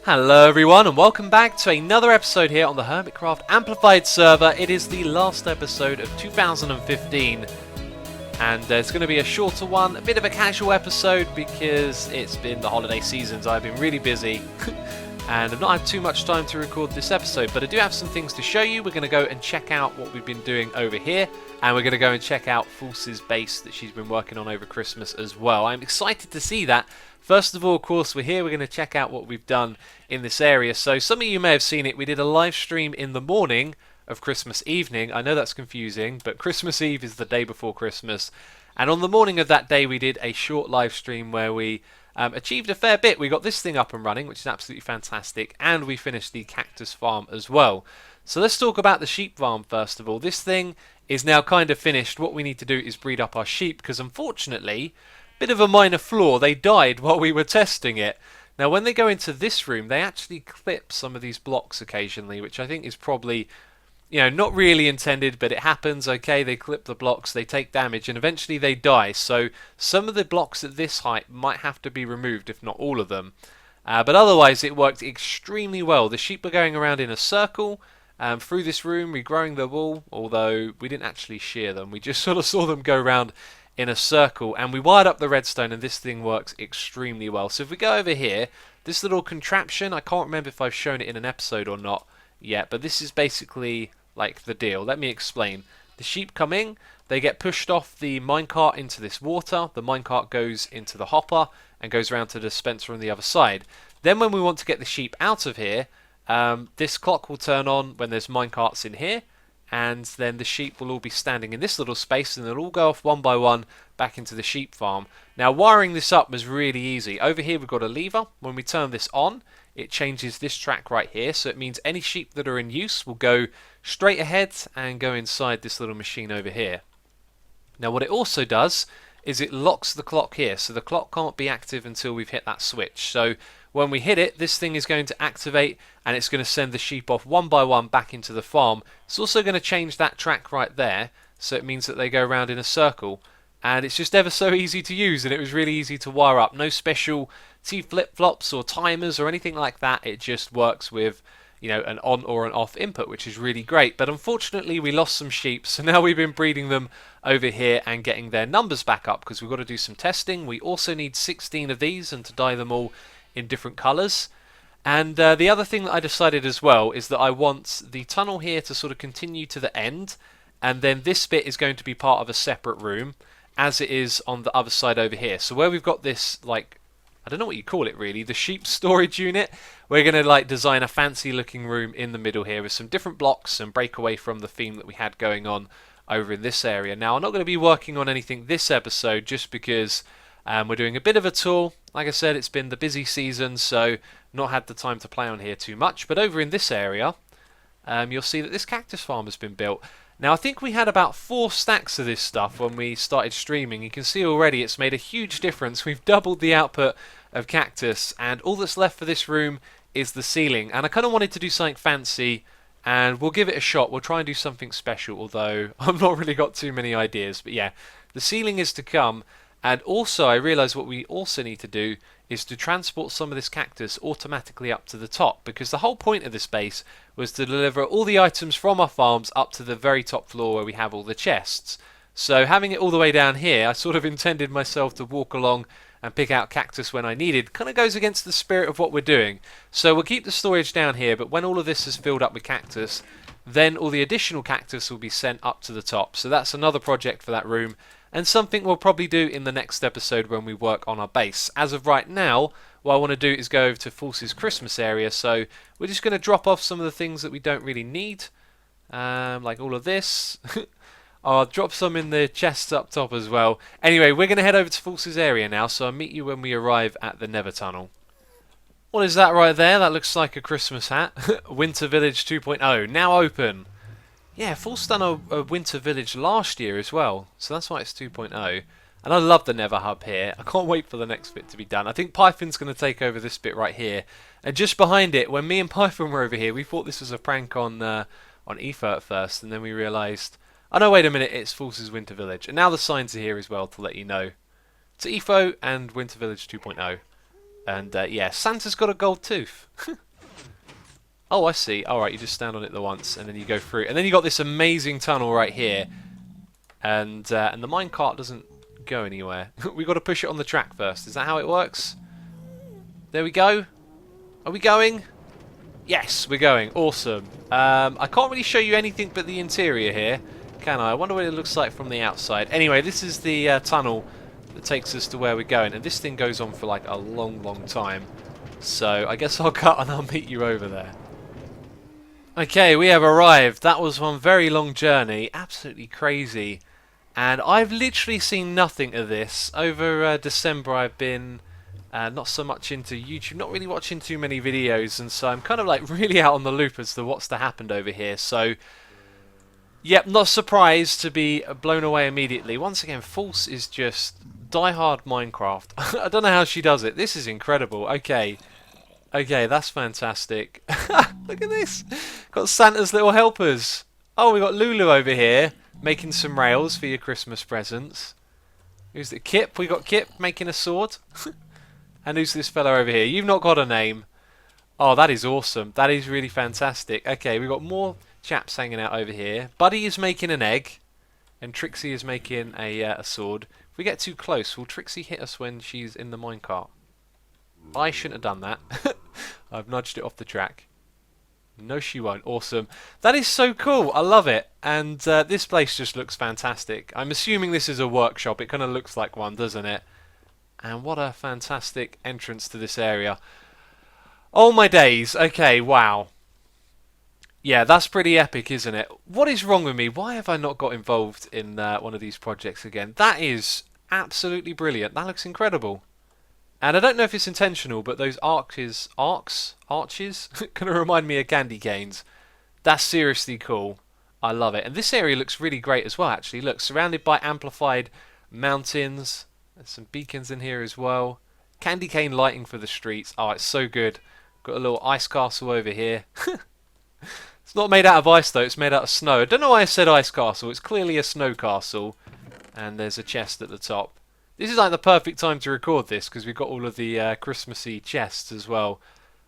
Hello everyone and welcome back to another episode here on the Hermitcraft Amplified server. It is the last episode of 2015 and it's going to be a shorter one, a bit of a casual episode because it's been the holiday seasons. I've been really busy and I've not had too much time to record this episode, but I do have some things to show you. We're going to go and check out what we've been doing over here, and we're going to go and check out False's base that she's been working on over Christmas as well. I'm excited to see that. First of all, of course, we're here. We're going to check out what we've done in this area. So some of you may have seen it. We did a live stream in the morning of Christmas evening. I know that's confusing, but Christmas Eve is the day before Christmas. And on the morning of that day, we did a short live stream where we achieved a fair bit. We got this thing up and running, which is absolutely fantastic. And we finished the Cactus Farm as well. So let's talk about the sheep farm first of all. This thing is now kind of finished. What we need to do is breed up our sheep because unfortunately, bit of a minor flaw, they died while we were testing it. Now when they go into this room, they actually clip some of these blocks occasionally, which I think is probably, not really intended, but it happens. Okay, they clip the blocks, they take damage, and eventually they die. So some of the blocks at this height might have to be removed, if not all of them. But otherwise it worked extremely well. The sheep were going around in a circle through this room, regrowing the wool, although we didn't actually shear them. We just sort of saw them go around in a circle, and we wired up the redstone, and this thing works extremely well. So if we go over here, this little contraption, I can't remember if I've shown it in an episode or not yet, but this is basically like the deal. Let me explain. The sheep come in, they get pushed off the minecart into this water, the minecart goes into the hopper and goes around to the dispenser on the other side. Then when we want to get the sheep out of here, this clock will turn on when there's minecarts in here, and then the sheep will all be standing in this little space, and they'll all go off one by one back into the sheep farm. Now wiring this up was really easy. Over here we've got a lever. When we turn this on, it changes this track right here, so it means any sheep that are in use will go straight ahead and go inside this little machine over here. Now what it also does is it locks the clock here, so the clock can't be active until we've hit that switch. So when we hit it, this thing is going to activate and it's going to send the sheep off one by one back into the farm. It's also going to change that track right there, so it means that they go around in a circle. And it's just ever so easy to use, and it was really easy to wire up. No special T flip-flops or timers or anything like that. It just works with an on or an off input, which is really great. But unfortunately we lost some sheep, so now we've been breeding them over here and getting their numbers back up because we've got to do some testing. We also need 16 of these and to dye them all in different colours. And the other thing that I decided as well is that I want the tunnel here to sort of continue to the end, and then this bit is going to be part of a separate room as it is on the other side over here. So where we've got this, I don't know what you call it really, the sheep storage unit, we're going to design a fancy looking room in the middle here with some different blocks and break away from the theme that we had going on over in this area. Now I'm not going to be working on anything this episode just because we're doing a bit of a tour. Like I said, it's been the busy season, so not had the time to play on here too much. But over in this area, you'll see that this cactus farm has been built. Now I think we had about 4 stacks of this stuff when we started streaming. You can see already it's made a huge difference. We've doubled the output of cactus, and all that's left for this room is the ceiling. And I kind of wanted to do something fancy, and we'll give it a shot. We'll try and do something special, although I've not really got too many ideas. But yeah, the ceiling is to come. And also I realised what we also need to do is to transport some of this cactus automatically up to the top, because the whole point of this base was to deliver all the items from our farms up to the very top floor where we have all the chests. So having it all the way down here, I sort of intended myself to walk along and pick out cactus when I needed. Kind of goes against the spirit of what we're doing. So we'll keep the storage down here, but when all of this is filled up with cactus, then all the additional cactus will be sent up to the top. So that's another project for that room, and something we'll probably do in the next episode when we work on our base. As of right now, what I want to do is go over to False's Christmas area, so we're just going to drop off some of the things that we don't really need, like all of this. I'll drop some in the chests up top as well. Anyway, we're going to head over to False's area now, so I'll meet you when we arrive at the Nether Tunnel. What is that right there? That looks like a Christmas hat. Winter Village 2.0, now open. Yeah, False done a Winter Village last year as well, so that's why it's 2.0. And I love the Nether Hub here. I can't wait for the next bit to be done. I think Python's going to take over this bit right here. And just behind it, when me and Python were over here, we thought this was a prank on Ether at first, and then we realised, oh no, wait a minute, it's False's Winter Village. And now the signs are here as well to let you know. It's Etho and Winter Village 2.0. And yeah, Santa's got a gold tooth. Oh, I see. Alright, you just stand on it the once, and then you go through. And then you got this amazing tunnel right here. And the minecart doesn't go anywhere. We got to push it on the track first. Is that how it works? There we go. Are we going? Yes, we're going. Awesome. I can't really show you anything but the interior here, can I? I wonder what it looks like from the outside. Anyway, this is the tunnel that takes us to where we're going. And this thing goes on for like a long, long time. So I guess I'll cut and I'll meet you over there. Okay, we have arrived. That was one very long journey. Absolutely crazy. And I've literally seen nothing of this. Over December I've been not so much into YouTube, not really watching too many videos, and so I'm kind of like really out on the loop as to what's happened over here. So, yep, not surprised to be blown away immediately. Once again, False is just die-hard Minecraft. I don't know how she does it. This is incredible. Okay. Okay, that's fantastic. Look at this. Got Santa's little helpers. Oh, we got Lulu over here making some rails for your Christmas presents. Who's the Kip? We got Kip making a sword. And who's this fella over here? You've not got a name. Oh, that is awesome. That is really fantastic. Okay, we've got more chaps hanging out over here. Buddy is making an egg. And Trixie is making a sword. If we get too close, will Trixie hit us when she's in the minecart? I shouldn't have done that. I've nudged it off the track. No, she won't. Awesome. That is so cool. I love it. And this place just looks fantastic. I'm assuming this is a workshop. It kind of looks like one, doesn't it? And what a fantastic entrance to this area. Oh my days. Okay, wow. Yeah, that's pretty epic, isn't it? What is wrong with me? Why have I not got involved in one of these projects again? That is absolutely brilliant. That looks incredible. And I don't know if it's intentional, but those arches kind of remind me of candy canes. That's seriously cool. I love it. And this area looks really great as well, actually. Look, surrounded by amplified mountains. There's some beacons in here as well. Candy cane lighting for the streets. Oh, it's so good. Got a little ice castle over here. It's not made out of ice, though. It's made out of snow. I don't know why I said ice castle. It's clearly a snow castle. And there's a chest at the top. This is like the perfect time to record this because we've got all of the Christmassy chests as well.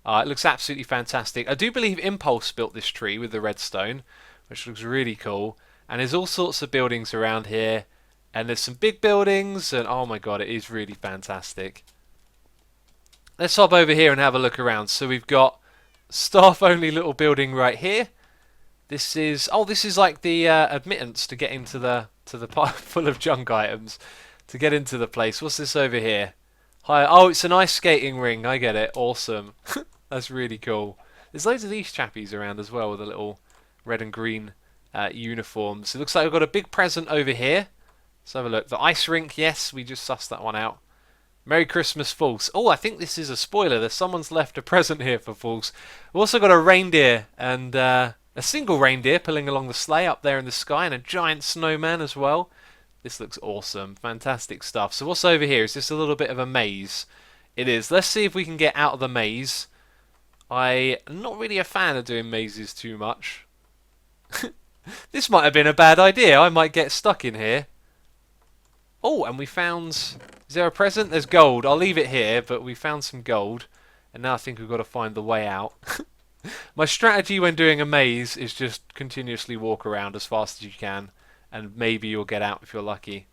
It looks absolutely fantastic. I do believe Impulse built this tree with the redstone, which looks really cool. And there's all sorts of buildings around here. And there's some big buildings. And oh my god, it is really fantastic. Let's hop over here and have a look around. So we've got staff-only little building right here. This is like the admittance to get into the part full of junk items. To get into the place. What's this over here? Hi. Oh, it's an ice skating ring. I get it. Awesome. That's really cool. There's loads of these chappies around as well with the little red and green uniforms. It looks like we've got a big present over here. Let's have a look. The ice rink. Yes, we just sussed that one out. Merry Christmas, False. Oh, I think this is a spoiler. There's someone's left a present here for False. We've also got a reindeer and a single reindeer pulling along the sleigh up there in the sky and a giant snowman as well. This looks awesome. Fantastic stuff. So what's over here? Is this a little bit of a maze? It is. Let's see if we can get out of the maze. I'm not really a fan of doing mazes too much. This might have been a bad idea. I might get stuck in here. Oh, and we found... Is there a present? There's gold. I'll leave it here, but we found some gold. And now I think we've got to find the way out. My strategy when doing a maze is just continuously walk around as fast as you can. And maybe you'll get out if you're lucky.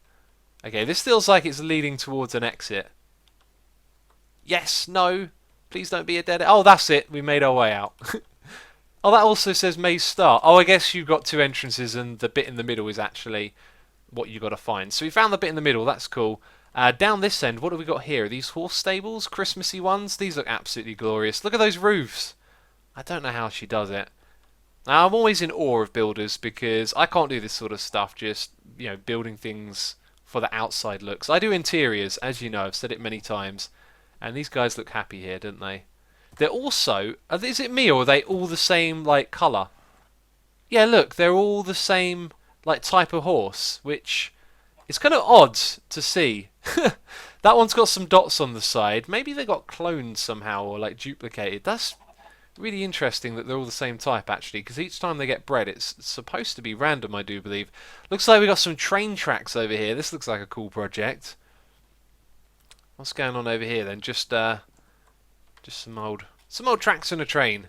Okay, this feels like it's leading towards an exit. Yes, no. Please don't be a dead end. Oh, that's it. We made our way out. Oh, that also says maze start. Oh, I guess you've got two entrances and the bit in the middle is actually what you've got to find. So we found the bit in the middle. That's cool. Down this end, what have we got here? Are these horse stables? Christmassy ones? These look absolutely glorious. Look at those roofs. I don't know how she does it. Now, I'm always in awe of builders because I can't do this sort of stuff, just, building things for the outside looks. I do interiors, as you know, I've said it many times. And these guys look happy here, don't they? They're also... Is it me or are they all the same, colour? Yeah, look, they're all the same, type of horse, which is kind of odd to see. That one's got some dots on the side. Maybe they got cloned somehow or, duplicated. That's really interesting that they're all the same type, actually, because each time they get bred, it's supposed to be random, I do believe. Looks like we got some train tracks over here. This looks like a cool project. What's going on over here, then? Just Just some old tracks and a train.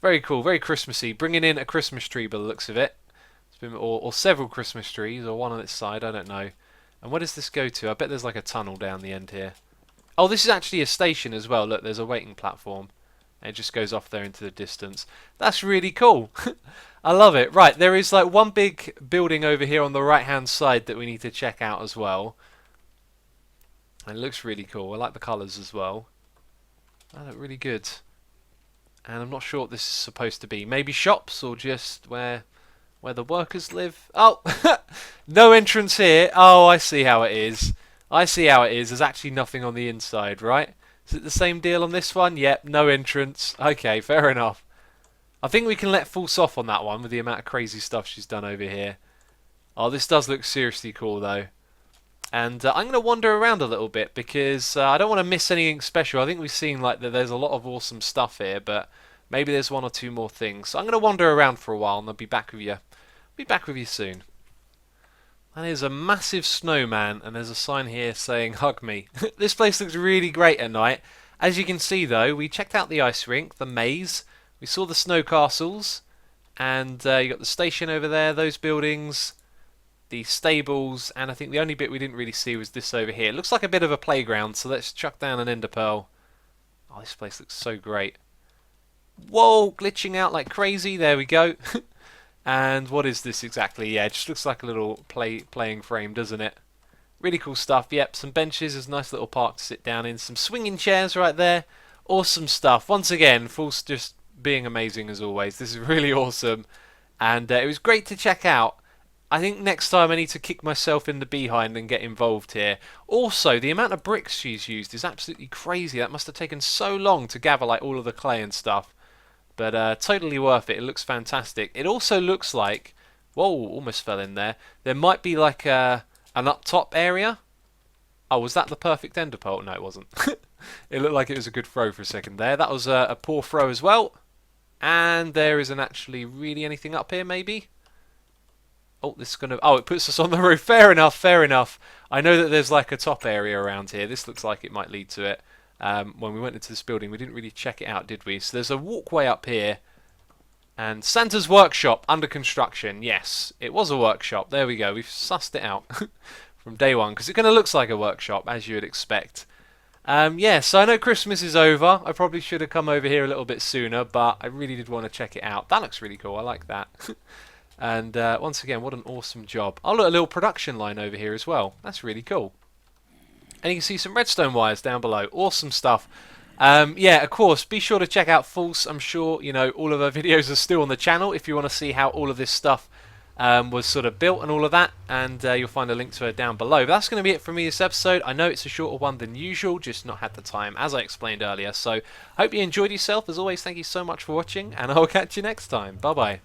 Very cool, very Christmassy. Bringing in a Christmas tree by the looks of it. It's been, or several Christmas trees, or one on its side, I don't know. And where does this go to? I bet there's like a tunnel down the end here. Oh, this is actually a station as well. Look, there's a waiting platform. And it just goes off there into the distance. That's really cool. I love it. Right, there is like one big building over here on the right-hand side that we need to check out as well. And it looks really cool. I like the colours as well. They look really good. And I'm not sure what this is supposed to be. Maybe shops or just where the workers live. Oh, no entrance here. Oh, I see how it is. I see how it is. There's actually nothing on the inside, right? Is it the same deal on this one? Yep, no entrance. Okay, fair enough. I think we can let False off on that one with the amount of crazy stuff she's done over here. Oh, this does look seriously cool, though. And I'm going to wander around a little bit because I don't want to miss anything special. I think we've seen like that there's a lot of awesome stuff here, but maybe there's one or two more things. So I'm going to wander around for a while and I'll be back with you. Be back with you soon. And there's a massive snowman, and there's a sign here saying "Hug me." This place looks really great at night. As you can see, though, we checked out the ice rink, the maze. We saw the snow castles, and you got the station over there, those buildings, the stables, and I think the only bit we didn't really see was this over here. It looks like a bit of a playground, so let's chuck down an ender pearl. Oh, this place looks so great. Whoa, glitching out like crazy. There we go. And what is this exactly? Yeah, it just looks like a little playing frame, doesn't it? Really cool stuff. Yep, some benches. There's a nice little park to sit down in. Some swinging chairs right there. Awesome stuff. Once again, False just being amazing as always. This is really awesome. And it was great to check out. I think next time I need to kick myself in the behind and get involved here. Also, the amount of bricks she's used is absolutely crazy. That must have taken so long to gather like all of the clay and stuff. But totally worth it. It looks fantastic. It also looks like... Whoa, almost fell in there. There might be like an up top area. Oh, was that the perfect ender pearl? No, it wasn't. It looked like it was a good throw for a second there. That was a poor throw as well. And there isn't actually really anything up here, maybe? Oh, this is going to... Oh, it puts us on the roof. Fair enough, fair enough. I know that there's like a top area around here. This looks like it might lead to it. When we went into this building, we didn't really check it out, did we? So there's a walkway up here. And Santa's workshop under construction. Yes, it was a workshop. There we go. We've sussed it out from day one. Because it kind of looks like a workshop, as you would expect. Yeah, so I know Christmas is over. I probably should have come over here a little bit sooner. But I really did want to check it out. That looks really cool. I like that. And once again, what an awesome job. Oh, look, a little production line over here as well. That's really cool. And you can see some redstone wires down below. Awesome stuff. Yeah, of course, be sure to check out False. I'm sure, you know, all of her videos are still on the channel if you want to see how all of this stuff was sort of built and all of that. And you'll find a link to her down below. But that's going to be it from me this episode. I know it's a shorter one than usual, just not had the time, as I explained earlier. So, hope you enjoyed yourself. As always, thank you so much for watching, and I'll catch you next time. Bye-bye.